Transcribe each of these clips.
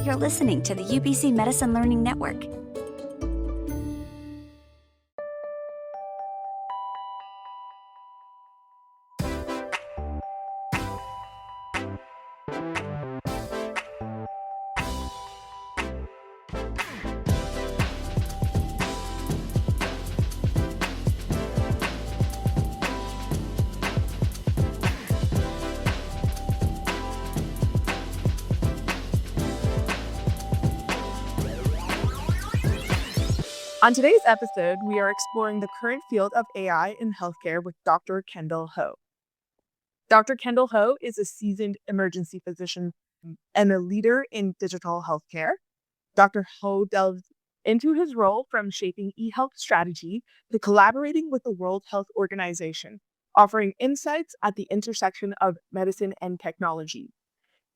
You're listening to the UBC Medicine Learning Network. On today's episode, we are exploring the current field of AI in healthcare with Dr. Kendall Ho. Dr. Kendall Ho is a seasoned emergency physician and a leader in digital healthcare. Dr. Ho delves into his role from shaping e-health strategy to collaborating with the World Health Organization, offering insights at the intersection of medicine and technology.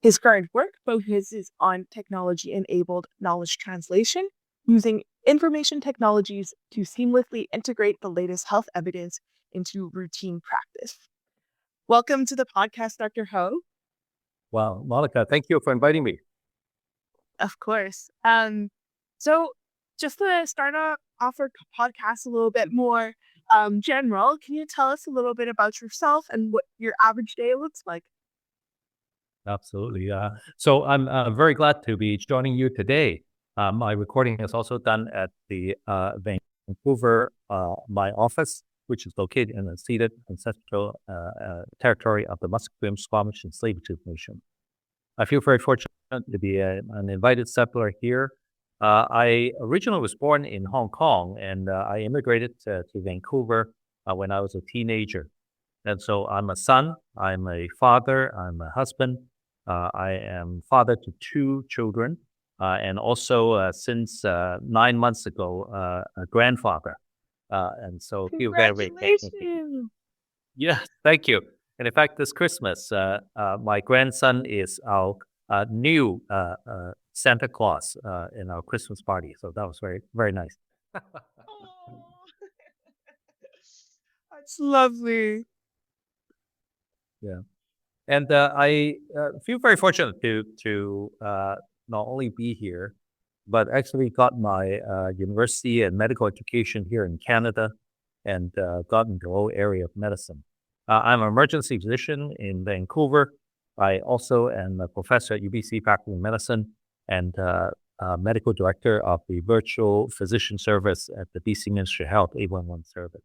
His current work focuses on technology-enabled knowledge translation, using information technologies to seamlessly integrate the latest health evidence into routine practice. Welcome to the podcast, Dr. Ho. Well, Monica, thank you for inviting me. Of course. So just to start off our podcast a little bit more general, can you tell us a little bit about yourself and what your average day looks like? Absolutely. So I'm very glad to be joining you today. My recording is also done at the Vancouver, my office, which is located in the unceded ancestral territory of the Musqueam, Squamish and Tsleil-Waututh Nation. I feel very fortunate to be an invited settler here. I originally was born in Hong Kong, and I immigrated to Vancouver when I was a teenager. And so I'm a son, I'm a father, I'm a husband. I am father to 2 children. And also, since 9 months ago, a grandfather. And so feel very Congratulations! Yeah, thank you. And in fact, this Christmas, my grandson is our new Santa Claus in our Christmas party. So that was very, very nice. Oh, that's lovely. Yeah. And I feel very fortunate to not only be here, but actually got my university and medical education here in Canada and got into the whole area of medicine. I'm an emergency physician in Vancouver. I also am a professor at UBC Faculty of Medicine and medical director of the virtual physician service at the BC Ministry of Health 811 service.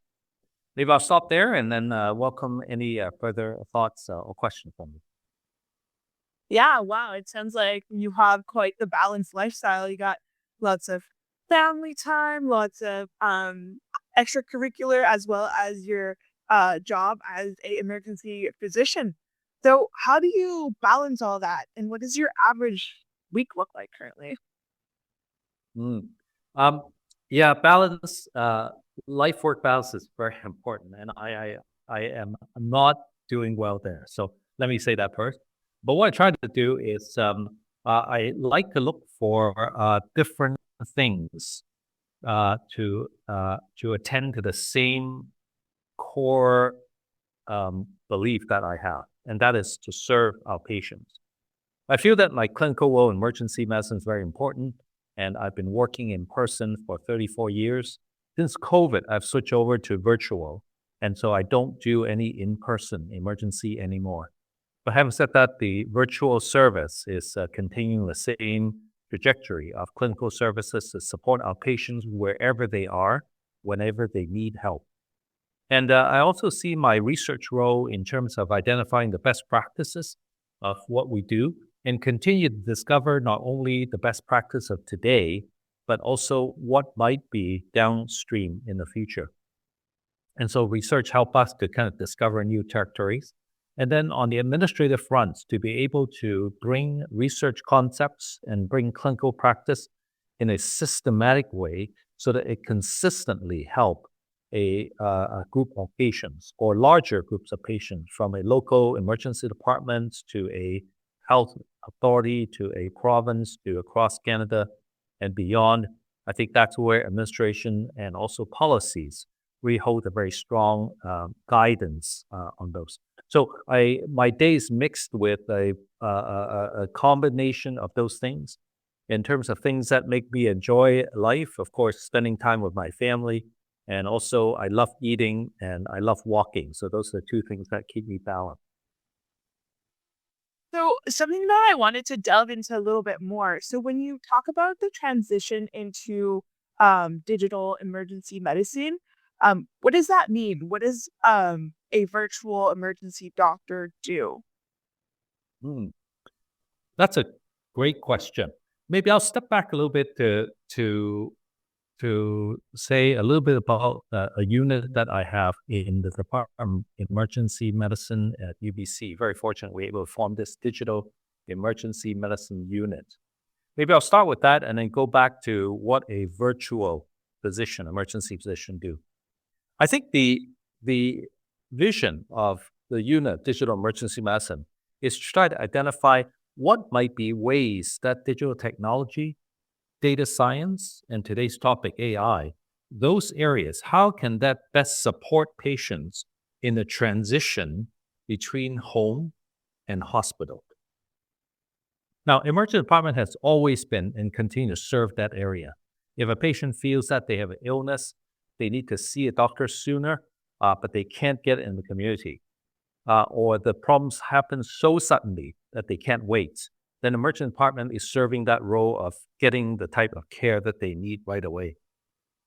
Maybe I'll stop there and then welcome any further thoughts or questions from you. Yeah, wow. It sounds like you have quite the balanced lifestyle. You got lots of family time, lots of extracurricular, as well as your job as a emergency physician. So how do you balance all that? And what does your average week look like currently? Mm. Yeah, balance, life-work balance is very important, and I am not doing well there. So let me say that first. But what I try to do is I like to look for different things to attend to the same core belief that I have, and that is to serve our patients. I feel that my clinical role in emergency medicine is very important, and I've been working in person for 34 years. Since COVID, I've switched over to virtual, and so I don't do any in-person emergency anymore. But having said that, the virtual service is continuing the same trajectory of clinical services to support our patients wherever they are, whenever they need help. And I also see my research role in terms of identifying the best practices of what we do and continue to discover not only the best practice of today, but also what might be downstream in the future. And so research helps us to kind of discover new territories. And then on the administrative fronts, to be able to bring research concepts and bring clinical practice in a systematic way so that it consistently help a group of patients or larger groups of patients, from a local emergency department to a health authority to a province to across Canada and beyond. I think that's where administration and also policies really hold a very strong guidance on those. So my day is mixed with a combination of those things. In terms of things that make me enjoy life, of course, spending time with my family. And also, I love eating and I love walking. So those are the two things that keep me balanced. So, something that I wanted to delve into a little bit more. So, when you talk about the transition into digital emergency medicine, what does that mean? What does a virtual emergency doctor do? Hmm. That's a great question. Maybe I'll step back a little bit to say a little bit about a unit that I have in the Department of Emergency Medicine at UBC. Very fortunate we're able to form this digital emergency medicine unit. Maybe I'll start with that and then go back to what a virtual physician, emergency physician do. I think the vision of the unit, digital emergency medicine, is to try to identify what might be ways that digital technology, data science, and today's topic, AI, those areas, how can that best support patients in the transition between home and hospital? Now, emergency department has always been and continue to serve that area. If a patient feels that they have an illness, they need to see a doctor sooner, but they can't get it in the community, or the problems happen so suddenly that they can't wait, then emergency department is serving that role of getting the type of care that they need right away.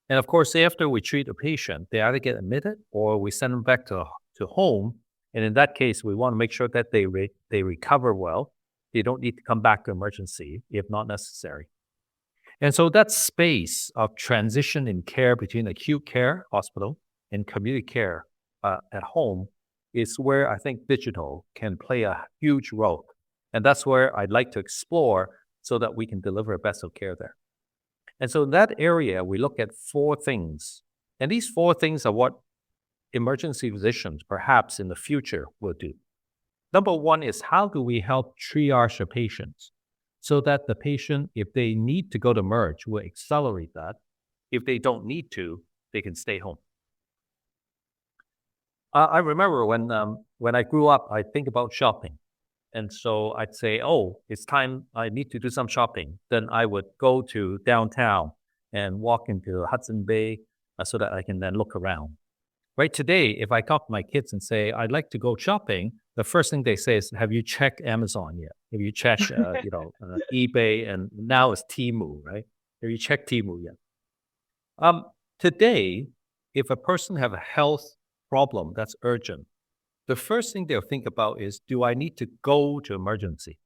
And of course, after we treat a patient, they either get admitted or we send them back to home. And in that case, we want to make sure that they recover well. They don't need to come back to emergency if not necessary. And so that space of transition in care between acute care, hospital, and community care at home is where I think digital can play a huge role. And that's where I'd like to explore so that we can deliver best of care there. And so in that area, we look at four things. And these four things are what emergency physicians perhaps in the future will do. Number one is how do we help triage a patient so that the patient, if they need to go to emerge, will accelerate that. If they don't need to, they can stay home. I remember when I grew up, I think about shopping. And so I'd say, oh, it's time I need to do some shopping. Then I would go to downtown and walk into Hudson Bay so that I can then look around. Right today, if I talk to my kids and say, I'd like to go shopping, the first thing they say is, have you checked Amazon yet? Have you checked, eBay? And now it's Temu, right? Have you checked Temu yet? Today, if a person have a health problem that's urgent, the first thing they'll think about is, do I need to go to emergency?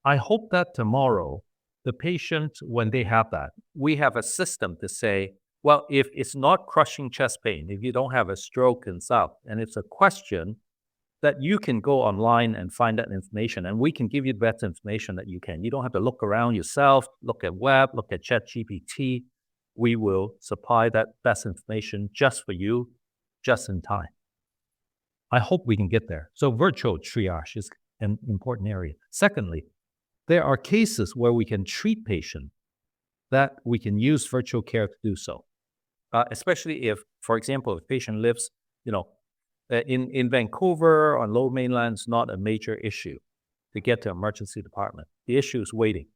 I hope that tomorrow, the patient, when they have that, we have a system to say, well, if it's not crushing chest pain, if you don't have a stroke and stuff, and it's a question that you can go online and find that information, and we can give you the best information that you can. You don't have to look around yourself, look at web, look at ChatGPT. We will supply that best information just for you, just in time. I hope we can get there. So virtual triage is an important area. Secondly, there are cases where we can treat patients that we can use virtual care to do so. Especially if, for example, if a patient lives, in Vancouver on Lower Mainland, it's not a major issue to get to emergency department. The issue is waiting.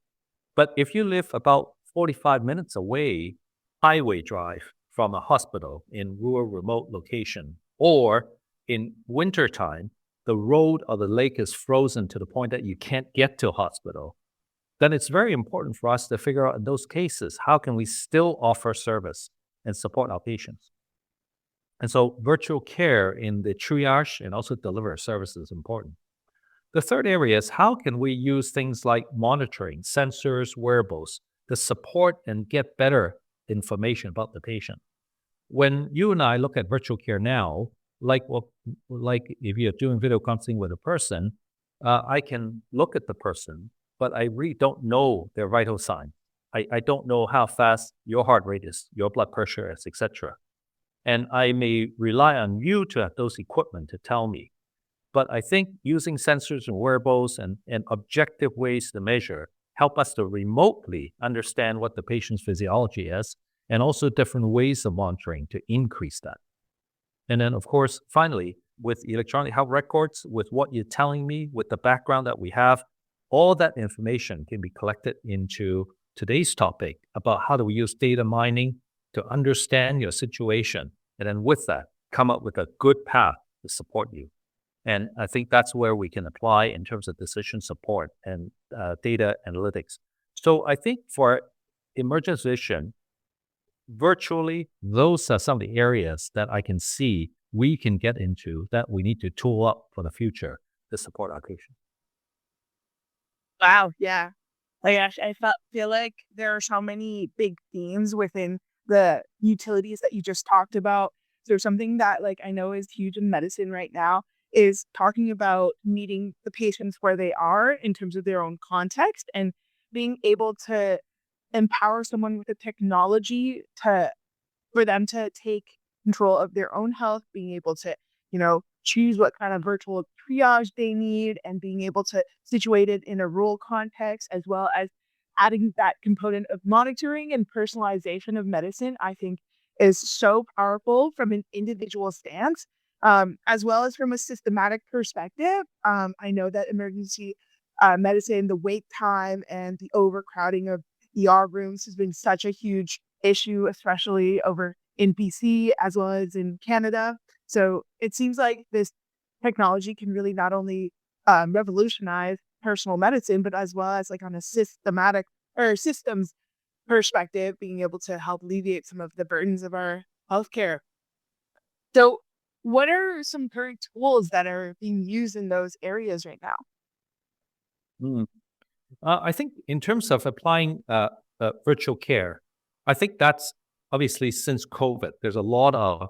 But if you live about 45 minutes away, highway drive from a hospital in rural remote location, or in wintertime, the road or the lake is frozen to the point that you can't get to a hospital, then it's very important for us to figure out in those cases, how can we still offer service and support our patients? And so virtual care in the triage and also deliver services is important. The third area is how can we use things like monitoring, sensors, wearables to support and get better information about the patient. When you and I look at virtual care now, like if you're doing video consulting with a person, I can look at the person, but I really don't know their vital sign. I don't know how fast your heart rate is, your blood pressure is, etc. And I may rely on you to have those equipment to tell me. But I think using sensors and wearables and objective ways to measure help us to remotely understand what the patient's physiology is, and also different ways of monitoring to increase that. And then, of course, finally, with electronic health records, with what you're telling me, with the background that we have, all that information can be collected into today's topic about how do we use data mining to understand your situation. And then with that, come up with a good path to support you. And I think that's where we can apply in terms of decision support and data analytics. So I think for emergence vision, virtually those are some of the areas that I can see we can get into that we need to tool up for the future to support our patients. Wow, yeah. Like, I feel like there are so many big themes within the utilities that you just talked about. So something that like I know is huge in medicine right now is talking about meeting the patients where they are in terms of their own context and being able to empower someone with the technology for them to take control of their own health, being able to, choose what kind of virtual triage they need and being able to situate it in a rural context, as well as adding that component of monitoring and personalization of medicine, I think is so powerful from an individual stance, as well as from a systematic perspective. I know that emergency medicine, the wait time and the overcrowding of ER rooms has been such a huge issue, especially over in BC as well as in Canada. So it seems like this technology can really not only revolutionize personal medicine, but as well as like on a systematic or systems perspective, being able to help alleviate some of the burdens of our healthcare. So, what are some current tools that are being used in those areas right now? Mm. I think in terms of applying virtual care, I think that's obviously since COVID, there's a lot of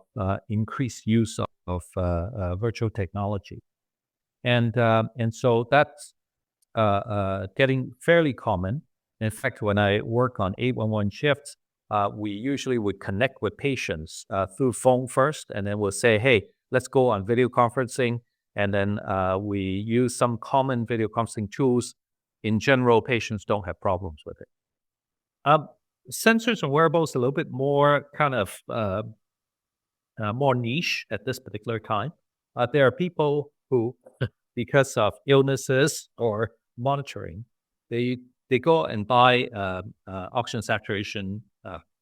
increased use of virtual technology, and so that's getting fairly common. In fact, when I work on 811 shifts, we usually would connect with patients through phone first, and then we'll say, "Hey, let's go on video conferencing," and then we use some common video conferencing tools. In general, patients don't have problems with it. Um, Sensors and wearables a little bit more kind of more niche at this particular time. There are people who, because of illnesses or monitoring, they they go and buy oxygen saturation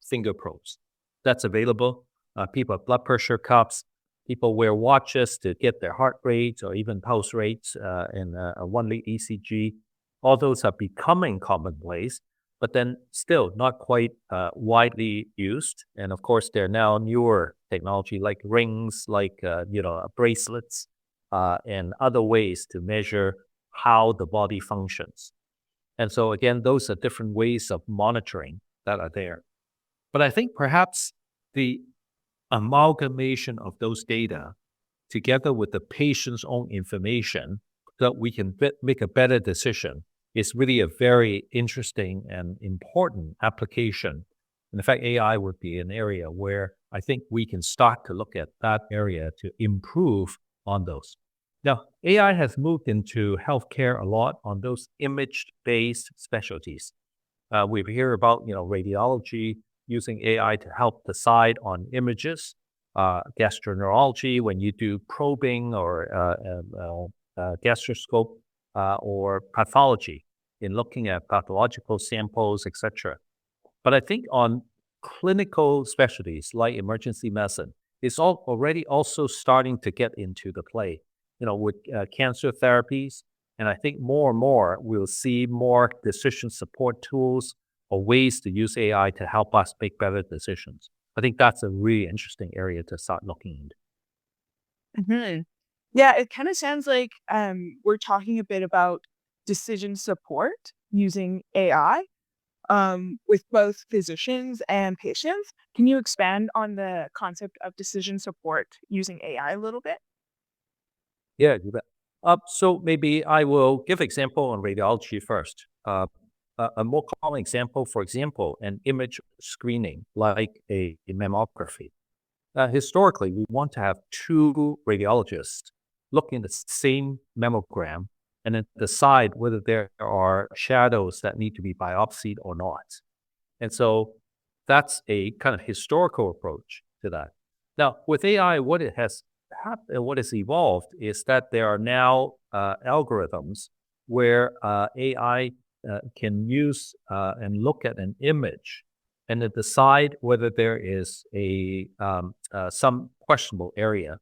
finger probes. That's available. People have blood pressure cuffs. People wear watches to get their heart rates or even pulse rates and a 1 lead ECG. All those are becoming commonplace, but then still not quite widely used. And of course, there are now newer technology like rings, like bracelets, and other ways to measure how the body functions. And so again, those are different ways of monitoring that are there. But I think perhaps the amalgamation of those data together with the patient's own information so that we can make a better decision is really a very interesting and important application. And in fact, AI would be an area where I think we can start to look at that area to improve on those. Now, AI has moved into healthcare a lot on those image-based specialties. We hear about radiology using AI to help decide on images, gastroenterology when you do probing or gastroscope, or pathology in looking at pathological samples, etc. But I think on clinical specialties like emergency medicine, it's already also starting to get into the play, with cancer therapies. And I think more and more we'll see more decision support tools or ways to use AI to help us make better decisions. I think that's a really interesting area to start looking into. Mhm. Yeah, it kind of sounds like we're talking a bit about decision support using AI with both physicians and patients. Can you expand on the concept of decision support using AI a little bit? Yeah, you bet. So maybe I will give example on radiology first. A more common example, for example, an image screening like a mammography. Historically, we want to have two radiologists look in the same mammogram and then decide whether there are shadows that need to be biopsied or not. And so that's a kind of historical approach to that. Now, with AI, what it has happened, what has evolved is that there are now algorithms where AI can use and look at an image and then decide whether there is some questionable area,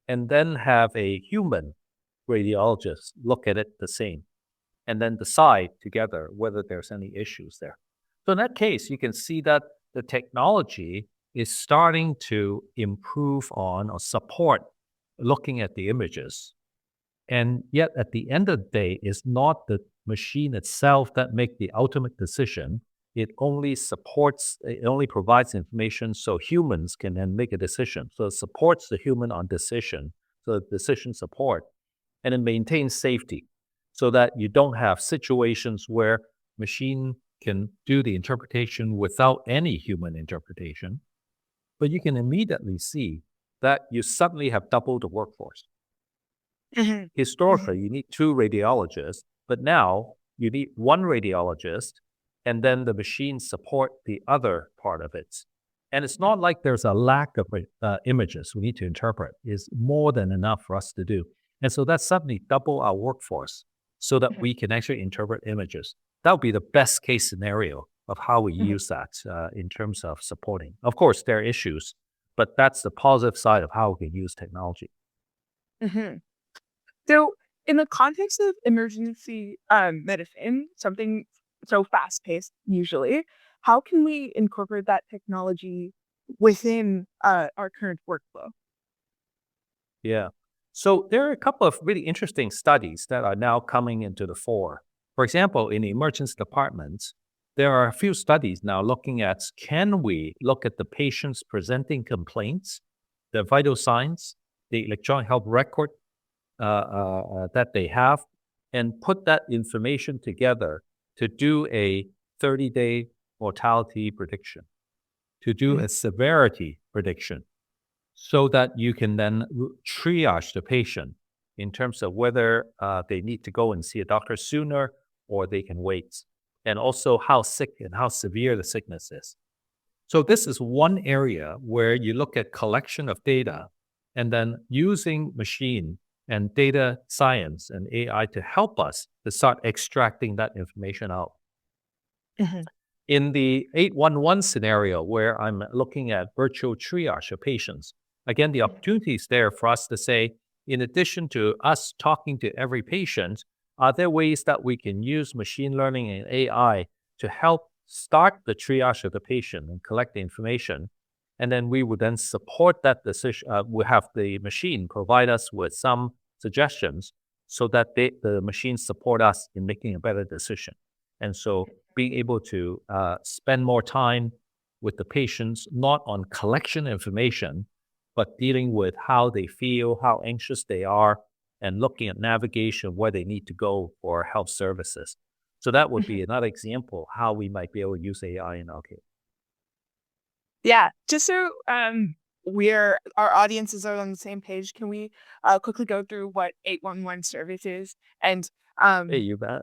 and then have a human radiologist look at it the same, and then decide together whether there's any issues there. So in that case, you can see that the technology is starting to improve on or support looking at the images. And yet at the end of the day, it's not the machine itself that makes the ultimate decision. It only provides information so humans can then make a decision. So it supports the human on decision, so decision support, and it maintains safety so that you don't have situations where machine can do the interpretation without any human interpretation. But you can immediately see that you suddenly have doubled the workforce. Mhm. Historically, you need 2 radiologists, but now you need 1 radiologist, and then the machines support the other part of it. And it's not like there's a lack of images we need to interpret. It's more than enough for us to do. And so that's suddenly double our workforce so that we can actually interpret images. That would be the best case scenario of how we use that in terms of supporting. Of course, there are issues, but that's the positive side of how we can use technology. Mhm. So, in the context of emergency medicine, something so fast paced usually, how can we incorporate that technology within our current workflow? Yeah. So there are a couple of really interesting studies that are now coming into the fore. For example, in the emergency departments, there are a few studies now looking at, can we look at the patients presenting complaints, the vital signs, the electronic health record that they have, and put that information together to do a 30-day mortality prediction, to do a severity prediction, so that you can then triage the patient in terms of whether they need to go and see a doctor sooner or they can wait, and also how sick and how severe the sickness is. So this is one area where you look at collection of data and then using machine and data science and AI to help us to start extracting that information out. Mhm. In the 811 scenario, where I'm looking at virtual triage of patients, again, the opportunity is there for us to say, in addition to us talking to every patient, are there ways that we can use machine learning and AI to help start the triage of the patient and collect the information? And then we would then support that decision. We have the machine provide us with some suggestions so that the machines support us in making a better decision. And so being able to spend more time with the patients, not on collection information, but dealing with how they feel, how anxious they are, and looking at navigation, where they need to go for health services. So that would be another example how we might be able to use AI in our care. Yeah, just so our audiences are on the same page, can we quickly go through what 811 service is and Hey, um you bet.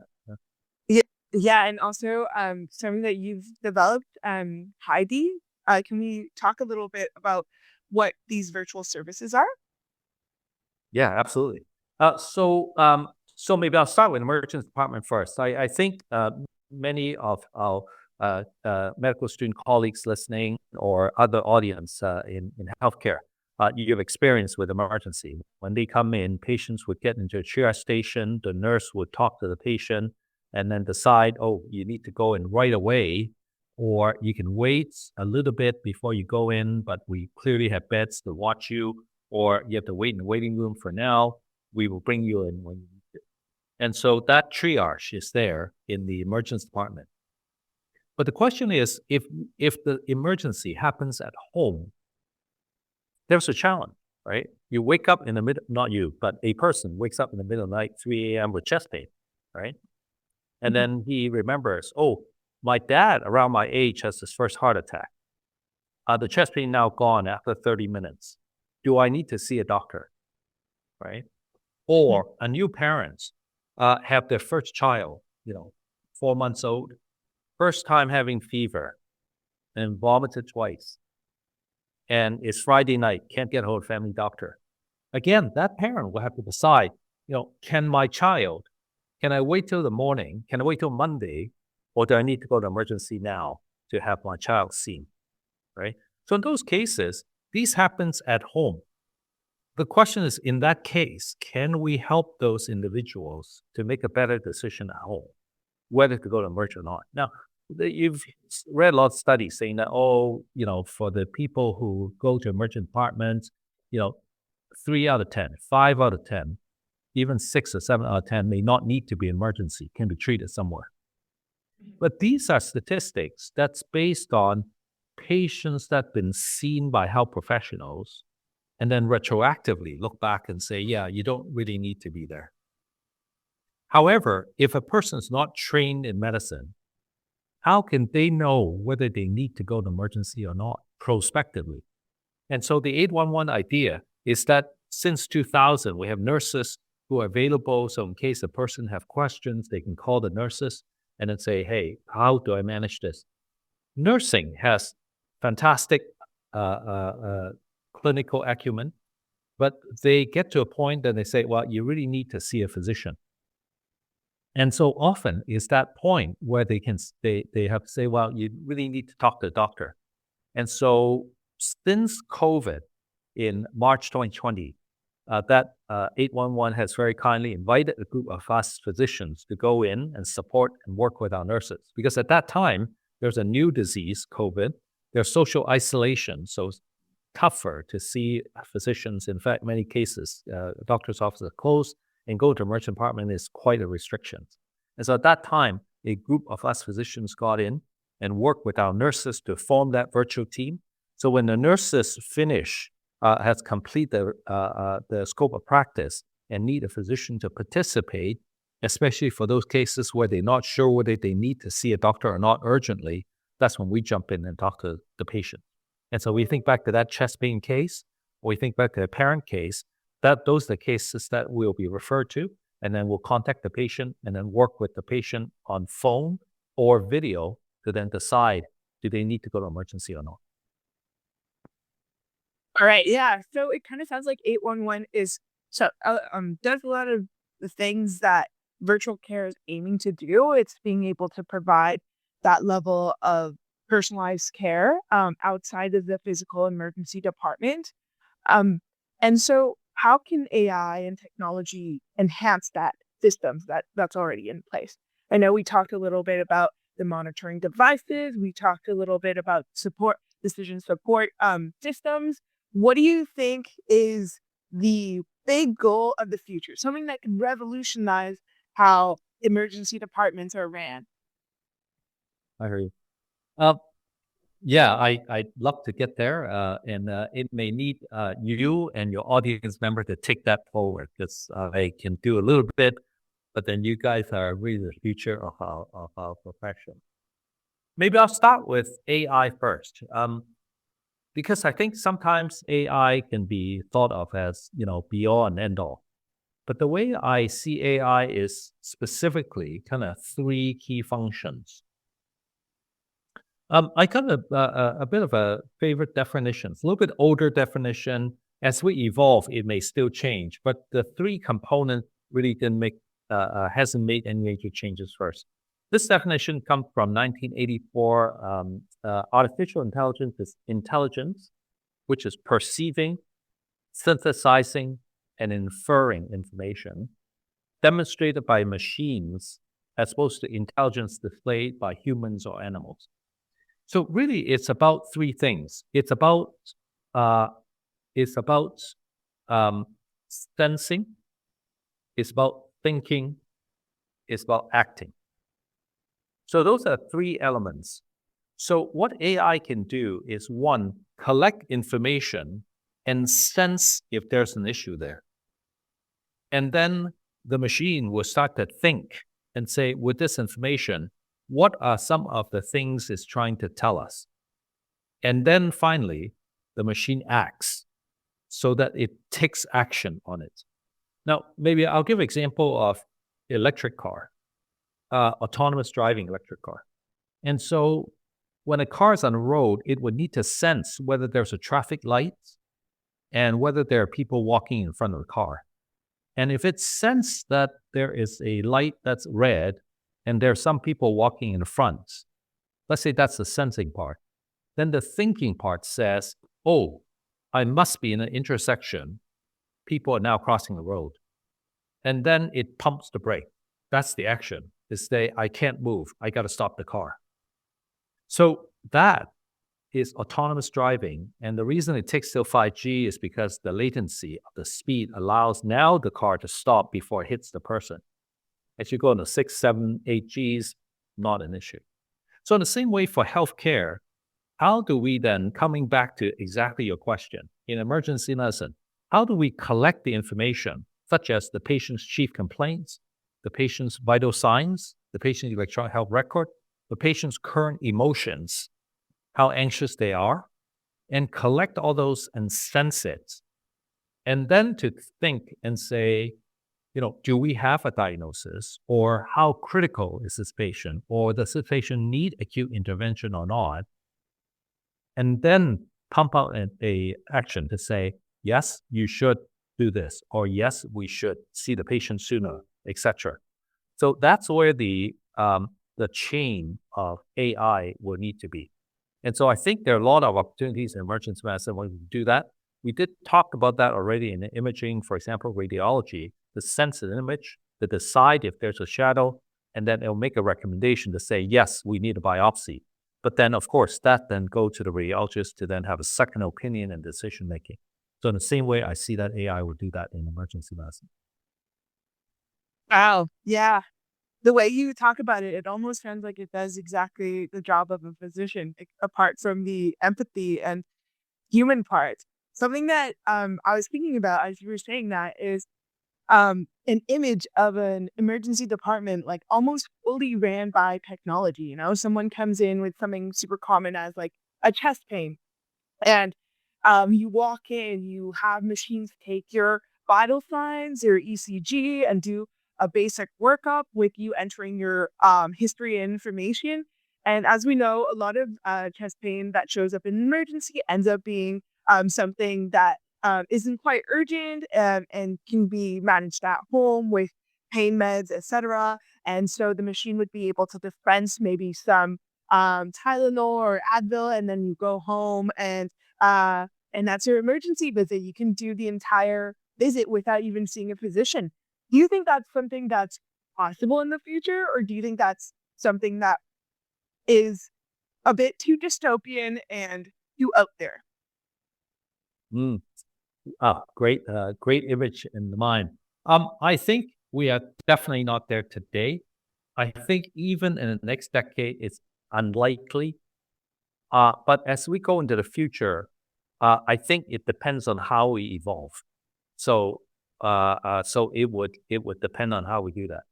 yeah, yeah, and also something that you've developed, Heidi. Can we talk a little bit about what these virtual services are? Yeah, absolutely. So maybe I'll start with emergency department first. I think many of our medical student colleagues listening or other audience in healthcare, you've experienced with emergency. When they come in, patients would get into a triage station, the nurse would talk to the patient and then decide, oh, you need to go in right away, or you can wait a little bit before you go in, but we clearly have beds to watch you, or you have to wait in the waiting room for now. We will bring you in when you need it. And so that triage is there in the emergency department. But the question is, if the emergency happens at home, there's a challenge, right? You wake up in the middle, not you, but a person wakes up in the middle of the night, 3 a.m. with chest pain, right? And then he remembers, oh, my dad around my age has his first heart attack. The chest pain now gone after 30 minutes. Do I need to see a doctor, right? Or a new parents have their first child, 4 months old, first time having fever and vomited twice. And it's Friday night, can't get hold of family doctor. Again, that parent will have to decide, can my child can I wait till the morning? Can I wait till Monday? Or do I need to go to emergency now to have my child seen, right? So in those cases, these happens at home. The question is, in that case, can we help those individuals to make a better decision at home, whether to go to emergency or not? Now, you've read a lot of studies saying that, for the people who go to emergency departments, 3 out of 10, 5 out of 10, even 6 or 7 out of 10 may not need to be emergency, can be treated somewhere. But these are statistics that's based on patients that have been seen by health professionals and then retroactively look back and say, yeah, you don't really need to be there. However, if a person is not trained in medicine, how can they know whether they need to go to emergency or not prospectively? And so the 811 idea is that since 2000, we have nurses who are available. So in case a person have questions, they can call the nurses and then say, hey, how do I manage this? Nursing has fantastic clinical acumen, but they get to a point that they say, well, you really need to see a physician. And so often is that point where they have to say, well, you really need to talk to a doctor. And so since COVID in March 2020, that 811 has very kindly invited a group of us physicians to go in and support and work with our nurses. Because at that time, there's a new disease, COVID. There's social isolation, so it's tougher to see physicians. In fact, many cases, doctor's offices are closed, and go to emergency department is quite a restriction. And so at that time, a group of us physicians got in and worked with our nurses to form that virtual team. So when the nurses finish, has completed the scope of practice and need a physician to participate, especially for those cases where they're not sure whether they need to see a doctor or not urgently, that's when we jump in and talk to the patient. And so we think back to that chest pain case, or we think back to a parent case, that those are the cases that will be referred to, and then we'll contact the patient and then work with the patient on phone or video to then decide, do they need to go to emergency or not? All right. Yeah. So it kind of sounds like 811 does a lot of the things that virtual care is aiming to do. It's being able to provide that level of personalized care outside of the physical emergency department. And so how can AI and technology enhance that systems that's already in place? I know we talked a little bit about the monitoring devices. We talked a little bit about decision support systems. What do you think is the big goal of the future? Something that can revolutionize how emergency departments are ran? I hear you. Yeah, I'd love to get there, and it may need you and your audience member to take that forward, because I can do a little bit, but then you guys are really the future of our profession. Maybe I'll start with AI first, because I think sometimes AI can be thought of as, be all and end all. But the way I see AI is specifically kind of 3 key functions. I got a bit of a favorite definition. It's a little bit older definition. As we evolve, it may still change, but the 3 components really hasn't made any major changes first. This definition comes from 1984. Artificial intelligence is intelligence, which is perceiving, synthesizing, and inferring information, demonstrated by machines as opposed to intelligence displayed by humans or animals. So really, it's about 3 things. It's about sensing. It's about thinking. It's about acting. So those are 3 elements. So what AI can do is, 1, collect information and sense if there's an issue there. And then the machine will start to think and say, with this information, what are some of the things it's trying to tell us? And then finally, the machine acts so that it takes action on it. Now, maybe I'll give an example of electric car, autonomous driving electric car. And so when a car is on the road, it would need to sense whether there's a traffic light and whether there are people walking in front of the car. And if it senses that there is a light that's red and there are some people walking in front, let's say that's the sensing part, then the thinking part says, oh, I must be in an intersection. People are now crossing the road. And then it pumps the brake. That's the action. Is say, I can't move. I got to stop the car. So that is autonomous driving. And the reason it takes till 5G is because the latency of the speed allows now the car to stop before it hits the person. As you go into 6, 7, 8Gs, not an issue. So in the same way for healthcare, how do we then, coming back to exactly your question, in emergency medicine, how do we collect the information, such as the patient's chief complaints, the patient's vital signs, the patient's electronic health record, the patient's current emotions, how anxious they are, and collect all those and sense it. And then to think and say, do we have a diagnosis, or how critical is this patient, or does this patient need acute intervention or not? And then pump out a action to say, yes, you should do this, or yes, we should see the patient sooner, etc. So that's where the chain of AI will need to be. And so I think there are a lot of opportunities in emergency medicine when we do that. We did talk about that already in the imaging, for example, radiology, to sense an image, to decide if there's a shadow, and then it'll make a recommendation to say, yes, we need a biopsy. But then, of course, that then go to the radiologist to then have a second opinion and decision making. So in the same way, I see that AI will do that in emergency medicine. Wow. Yeah. The way you talk about it, it almost sounds like it does exactly the job of a physician, apart from the empathy and human part. Something that I was thinking about as you were saying that is an image of an emergency department, like almost fully ran by technology. Someone comes in with something super common as like a chest pain, and you walk in, you have machines take your vital signs, your ECG, and do a basic workup with you entering your history and information. And as we know, a lot of chest pain that shows up in an emergency ends up being something that isn't quite urgent and can be managed at home with pain meds, etc. And so the machine would be able to dispense maybe some Tylenol or Advil, and then you go home and that's your emergency visit. You can do the entire visit without even seeing a physician. Do you think that's something that's possible in the future, or do you think that's something that is a bit too dystopian and too out there? Mm. Great image in the mind. I think we are definitely not there today. I think even in the next decade, it's unlikely. But as we go into the future, I think it depends on how we evolve. So it would depend on how we do that.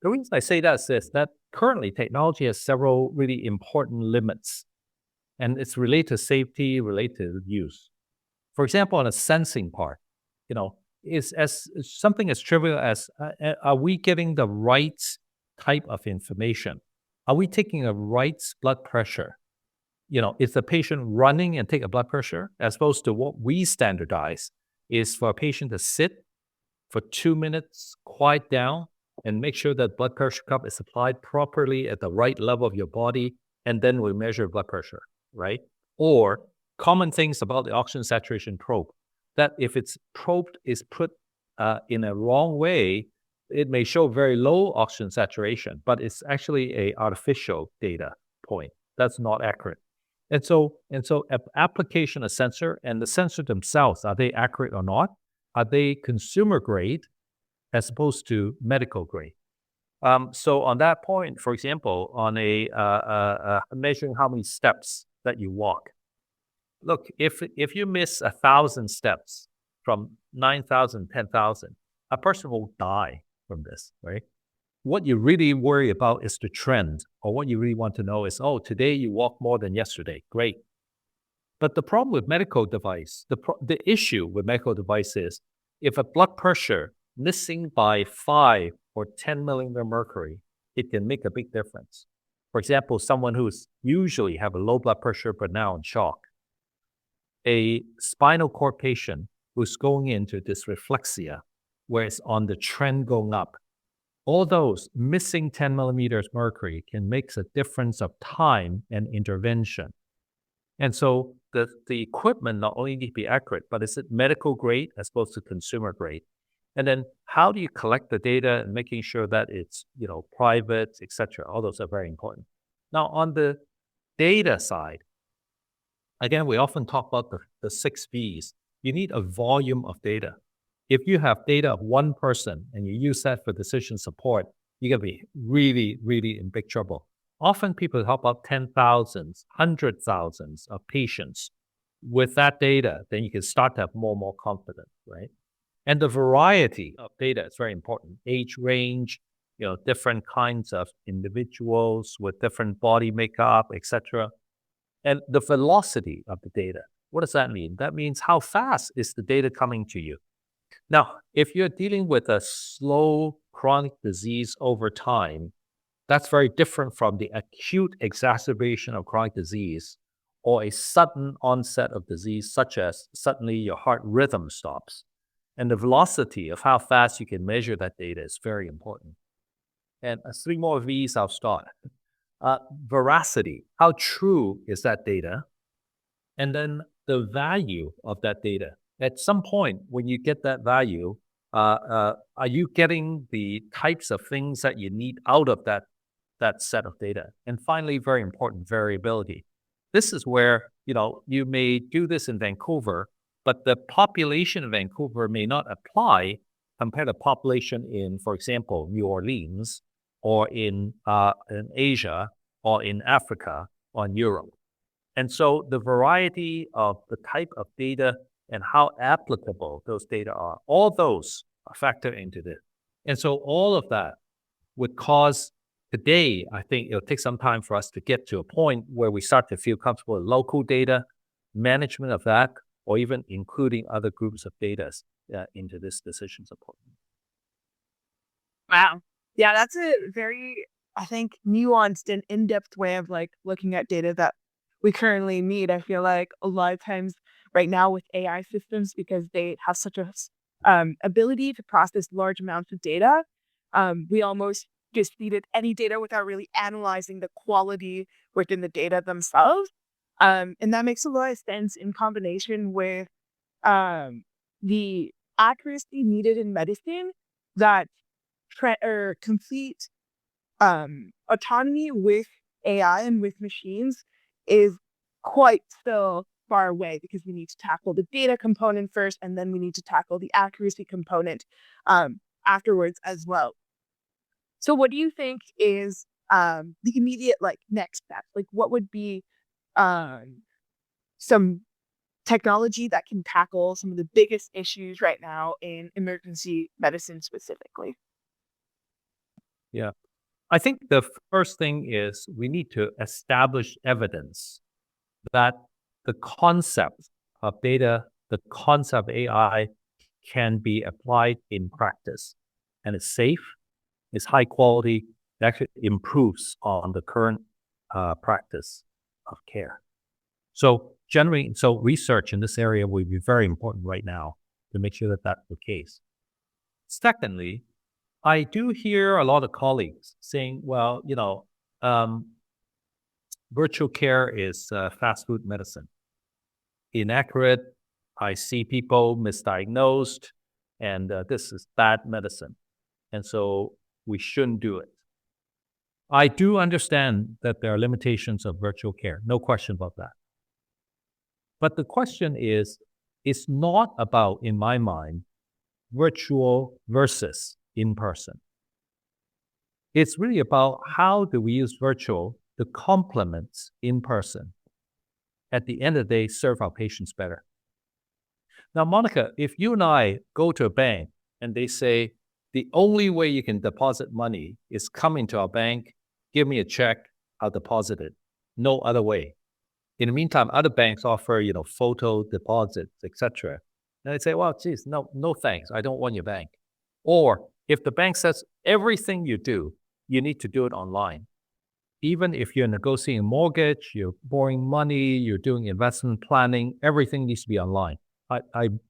The reason I say that is this, that currently technology has several really important limits, and it's related to safety, related to use. For example, on a sensing part, is as something as trivial as are we getting the right type of information? Are we taking the right blood pressure? Is the patient running and take a blood pressure, as opposed to what we standardize is for a patient to sit for 2 minutes, quiet down, and make sure that blood pressure cuff is applied properly at the right level of your body, and then we measure blood pressure, right? Or common things about the oxygen saturation probe, that if its probe is put in a wrong way, it may show very low oxygen saturation, but it's actually a artificial data point. That's not accurate. And so application of sensor and the sensor themselves, are they accurate or not? Are they consumer grade as opposed to medical grade? So on that point, for example, on measuring how many steps that you walk, look, if you miss 1,000 steps from 9,000, 10,000, a person will die from this, right? What you really worry about is the trend, or what you really want to know is, oh, today you walked more than yesterday. Great. But the problem with medical device, the issue with medical device is if a blood pressure missing by 5 or 10 millimeter mercury, it can make a big difference. For example, someone who's usually have a low blood pressure but now in shock, a spinal cord patient who's going into dysreflexia, where it's on the trend going up. All those missing 10 millimeters mercury can make a difference of time and intervention. And so the equipment not only need to be accurate, but is it medical grade as opposed to consumer grade? And then how do you collect the data and making sure that it's, private, et cetera? All those are very important. Now, on the data side, again, we often talk about the 6 V's. You need a volume of data. If you have data of one person and you use that for decision support, you're going to be really, really in big trouble. Often people talk about 10,000s, 100,000s of patients. With that data, then you can start to have more and more confidence, right? And the variety of data is very important. Age range, different kinds of individuals with different body makeup, etc. And the velocity of the data. What does that mean? That means how fast is the data coming to you? Now, if you're dealing with a slow chronic disease over time, that's very different from the acute exacerbation of chronic disease or a sudden onset of disease, such as suddenly your heart rhythm stops. And the velocity of how fast you can measure that data is very important. And 3 more V's I'll start. Veracity. How true is that data? And then the value of that data. At some point, when you get that value, are you getting the types of things that you need out of that set of data? And finally, very important, variability. This is where, you may do this in Vancouver, but the population of Vancouver may not apply compared to population in, for example, New Orleans or in Asia or in Africa or in Europe. And so the variety of the type of data and how applicable those data are, all those are factored into this. And so all of that would cause today, I think it'll take some time for us to get to a point where we start to feel comfortable with local data, management of that, or even including other groups of data into this decision support. Wow. Yeah, that's a very, I think, nuanced and in-depth way of looking at data that we currently need. I feel like a lot of times right now with AI systems, because they have such a ability to process large amounts of data, we almost just feed any data without really analyzing the quality within the data themselves. And that makes a lot of sense in combination with the accuracy needed in medicine, that complete autonomy with AI and with machines is quite still far away, because we need to tackle the data component first, and then we need to tackle the accuracy component afterwards as well. So what do you think is the immediate next step? What would be some technology that can tackle some of the biggest issues right now in emergency medicine specifically? Yeah. I think the first thing is we need to establish evidence that the concept of data, the concept of AI can be applied in practice, and it's safe, it's high quality, it actually improves on the current practice of care. So research in this area will be very important right now to make sure that that's the case. Secondly, I do hear a lot of colleagues saying, well, virtual care is fast food medicine. Inaccurate. I see people misdiagnosed, and this is bad medicine. And so we shouldn't do it. I do understand that there are limitations of virtual care, no question about that. But the question is, it's not about, in my mind, virtual versus in person. It's really about how do we use virtual to complement in person. At the end of the day, serve our patients better. Now, Monica, if you and I go to a bank and they say, the only way you can deposit money is come into our bank, give me a check, I'll deposit it. No other way. In the meantime, other banks offer, photo deposits, etc. And I say, well, geez, no thanks. I don't want your bank. Or if the bank says everything you do, you need to do it online. Even if you're negotiating a mortgage, you're borrowing money, you're doing investment planning, everything needs to be online.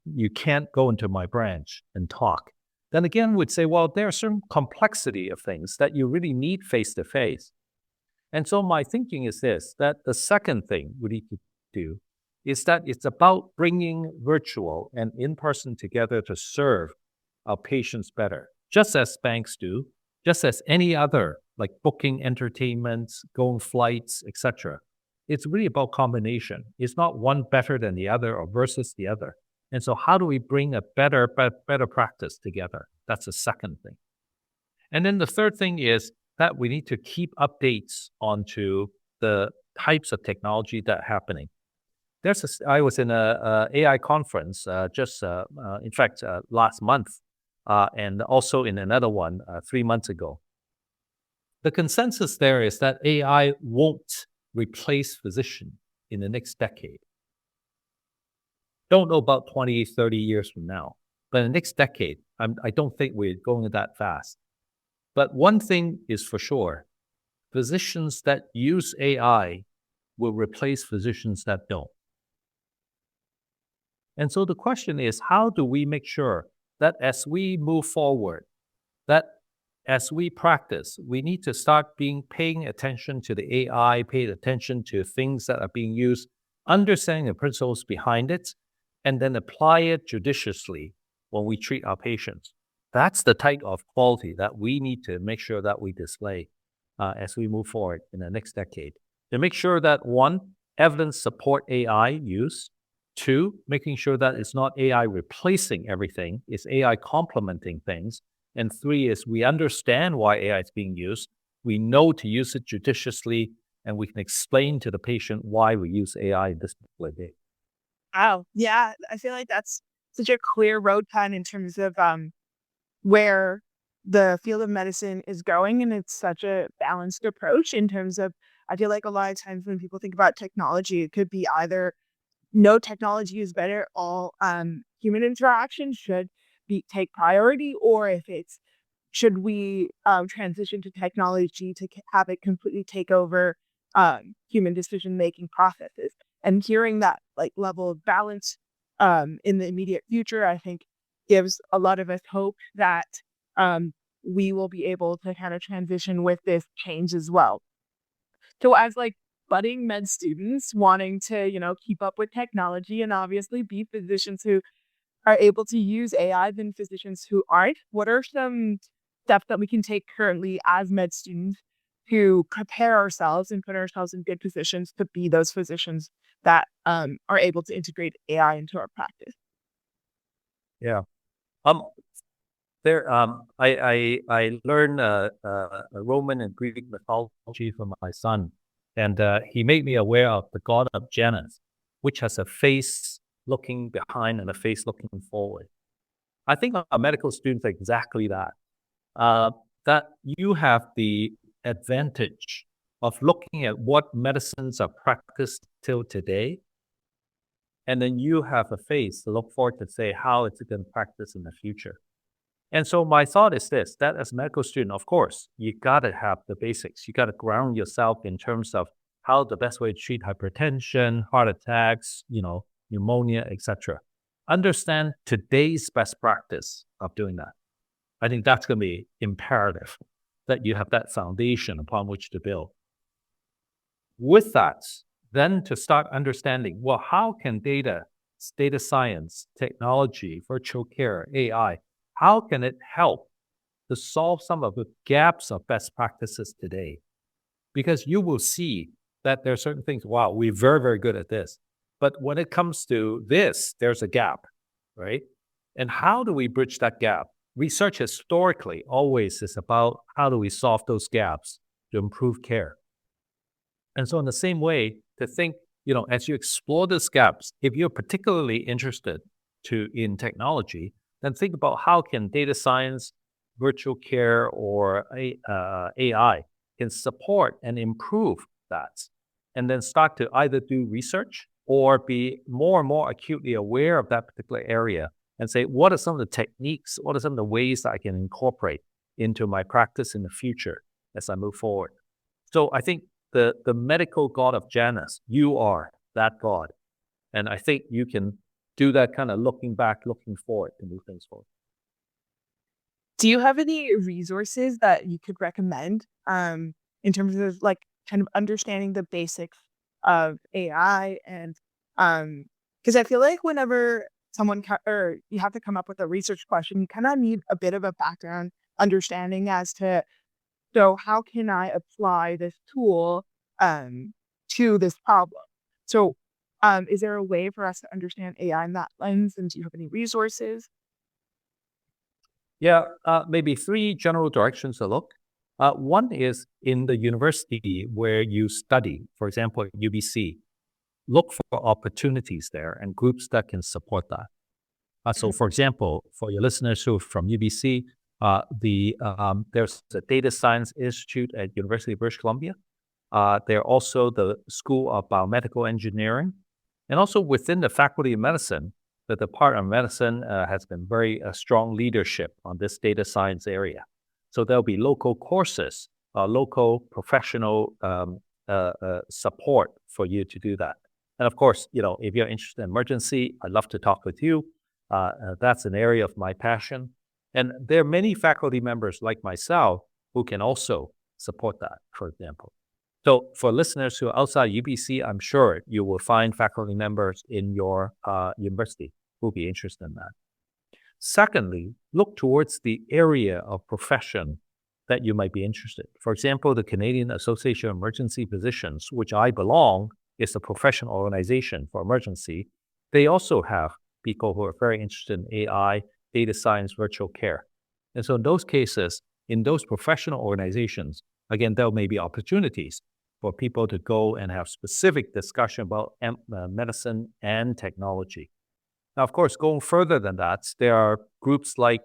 You can't go into my branch and talk. then again, we'd say, well, there are certain complexity of things that you really need face-to-face. And so my thinking is this, that the second thing we need to do is that it's about bringing virtual and in-person together to serve our patients better, just as banks do, just as any other, like booking entertainments, going flights, etc. It's really about combination. It's not one better than the other or versus the other. And so how do we bring a better practice together? That's the second thing. And then the third thing is that we need to keep updates onto the types of technology that are happening. I was in a AI conference in fact, last month, and also in another one 3 months ago. The consensus there is that AI won't replace physician in the next decade. Don't know about 20, 30 years from now, but in the next decade, I don't think we're going that fast. But one thing is for sure, physicians that use AI will replace physicians that don't. And so the question is, how do we make sure that as we move forward, that as we practice, we need to start paying attention to the AI, paying attention to things that are being used, understanding the principles behind it, and then apply it judiciously when we treat our patients. That's the type of quality that we need to make sure that we display as we move forward in the next decade. To make sure that, one, evidence support AI use. Two, making sure that it's not AI replacing everything, it's AI complementing things. And three is we understand why AI is being used. We know to use it judiciously, and we can explain to the patient why we use AI in this particular day. Wow. Yeah, I feel like that's such a clear road plan in terms of where the field of medicine is going. And it's such a balanced approach in terms of, I feel like a lot of times when people think about technology, it could be either no technology is better, all human interaction should take priority, or if it's should we transition to technology to have it completely take over human decision-making processes. And hearing that like level of balance in the immediate future, I think gives a lot of us hope that we will be able to kind of transition with this change as well. So as like budding med students wanting to, keep up with technology and obviously be physicians who are able to use AI than physicians who aren't, what are some steps that we can take currently as med students to prepare ourselves and put ourselves in good positions to be those physicians that are able to integrate AI into our practice? Yeah. I learned Roman and Greek mythology from my son, and he made me aware of the god of Janus, which has a face looking behind and a face looking forward. I think our medical students are exactly that. That you have the advantage of looking at what medicines are practiced till today, and then you have a face to look forward to say how it's going to practice in the future. And so my thought is this, that as a medical student, of course, you got to have the basics. You got to ground yourself in terms of how the best way to treat hypertension, heart attacks, pneumonia, etc. Understand today's best practice of doing that. I think that's going to be imperative, that you have that foundation upon which to build. With that, then to start understanding, well, how can data science, technology, virtual care, AI, how can it help to solve some of the gaps of best practices today? Because you will see that there are certain things, wow, we're very, very good at this. But when it comes to this, there's a gap, right? And how do we bridge that gap? Research historically always is about how do we solve those gaps to improve care. And so in the same way, to think, as you explore these gaps, if you're particularly interested in technology, then think about how can data science, virtual care, or AI can support and improve that. And then start to either do research or be more and more acutely aware of that particular area and say, what are some of the techniques, what are some of the ways that I can incorporate into my practice in the future as I move forward? So I think the medical god of Janus, you are that god. And I think you can do that kind of looking back, looking forward to move things forward. Do you have any resources that you could recommend in terms of like kind of understanding the basics of AI and because I feel like whenever or you have to come up with a research question, you kind of need a bit of a background understanding as to so how can I apply this tool to this problem? So is there a way for us to understand AI in that lens? And do you have any resources? Yeah, maybe three general directions to look. One is in the university where you study, for example, at UBC, look for opportunities there and groups that can support that. So, for example, for your listeners who are from UBC, there's a data science institute at University of British Columbia. There are also the School of Biomedical Engineering, and also within the Faculty of Medicine, the Department of Medicine has been very strong leadership on this data science area. So there'll be local courses, local professional support for you to do that. And of course, if you're interested in emergency, I'd love to talk with you. That's an area of my passion. And there are many faculty members like myself who can also support that, for example. So for listeners who are outside UBC, I'm sure you will find faculty members in your university who will be interested in that. Secondly, look towards the area of profession that you might be interested. For example, the Canadian Association of Emergency Physicians, which I belong, is a professional organization for emergency. They also have people who are very interested in AI, data science, virtual care. And so in those cases, in those professional organizations, again, there may be opportunities for people to go and have specific discussion about medicine and technology. Now, of course, going further than that, there are groups like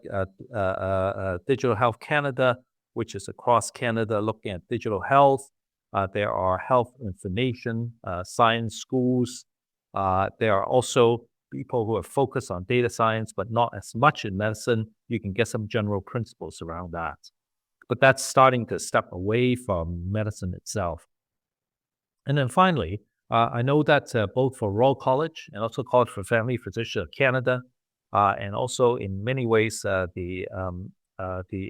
Digital Health Canada, which is across Canada looking at digital health. There are health information science schools. There are also people who are focused on data science, but not as much in medicine. You can get some general principles around that. But that's starting to step away from medicine itself. And then finally, I know that both for Royal College and also College for Family Physicians of Canada, and also in many ways the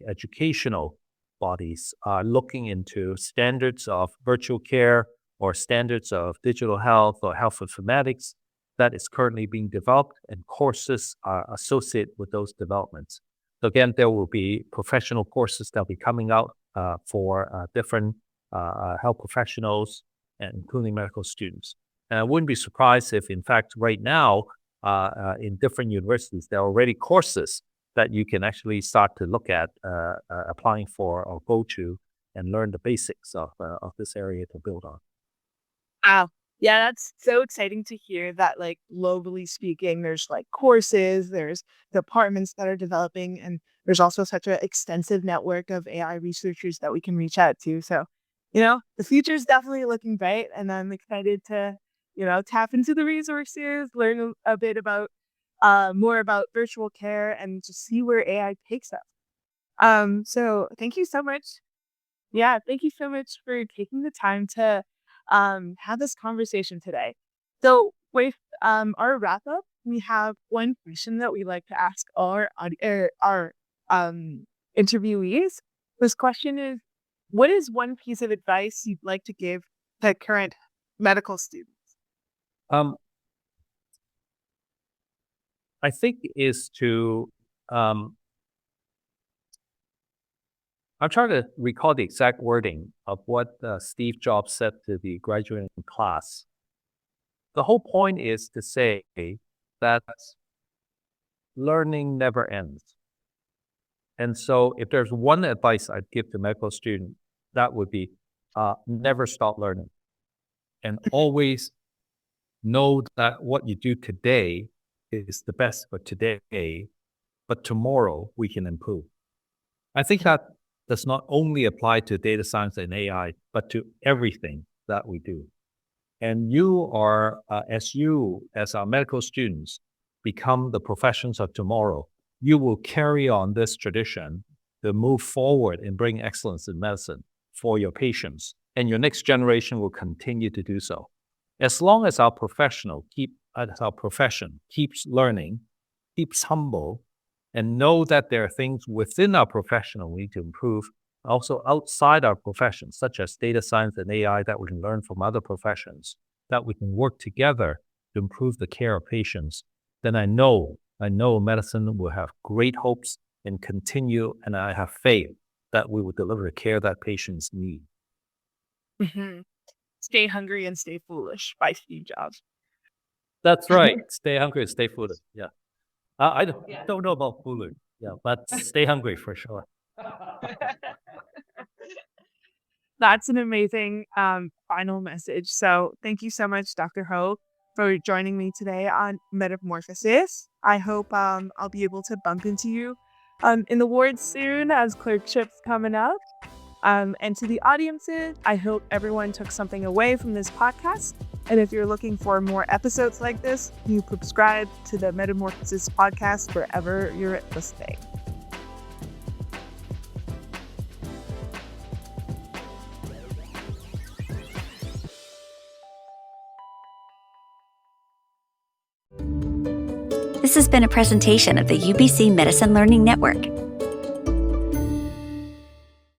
educational bodies are looking into standards of virtual care or standards of digital health or health informatics that is currently being developed, and courses are associated with those developments. So again, there will be professional courses that will be coming out for different health professionals, and including medical students. And I wouldn't be surprised if, in fact, right now, in different universities, there are already courses that you can actually start to look at applying for or go to and learn the basics of this area to build on. Wow. Yeah, that's so exciting to hear that, like, globally speaking, there's like courses, there's departments that are developing, and there's also such an extensive network of AI researchers that we can reach out to. So, the future is definitely looking bright, and I'm excited to, tap into the resources, learn a bit about more about virtual care, and just see where AI takes us. So thank you so much. Yeah, thank you so much for taking the time to have this conversation today. So, with our wrap up, we have one question that we like to ask our interviewees. This question is, what is one piece of advice you'd like to give to current medical students? Um, I think is to I'm trying to recall the exact wording of what Steve Jobs said to the graduating class. The whole point is to say that learning never ends. And so if there's one advice I'd give to medical students, that would be never stop learning. And always know that what you do today is the best for today, but tomorrow we can improve. I think that does not only apply to data science and AI, but to everything that we do. And you are, as our medical students, become the professions of tomorrow, you will carry on this tradition to move forward and bring excellence in medicine for your patients. And your next generation will continue to do so. As long as our profession keeps learning, keeps humble, and know that there are things within our profession we need to improve, also outside our profession, such as data science and AI, that we can learn from other professions, that we can work together to improve the care of patients, then I know medicine will have great hopes and continue, and I have faith that we will deliver the care that patients need. Mhm. Stay hungry and stay foolish by Steve Jobs. That's right. Stay hungry and stay foolish. Yeah. I don't know about foolish. Yeah, but stay hungry for sure. That's an amazing final message. So thank you so much, Dr. Ho, for joining me today on Metamorphosis. I hope I'll be able to bump into you in the wards soon as clerkship's coming up. And to the audiences, I hope everyone took something away from this podcast. And if you're looking for more episodes like this, you subscribe to the Metamorphosis podcast wherever you're listening. This has been a presentation of the UBC Medicine Learning Network.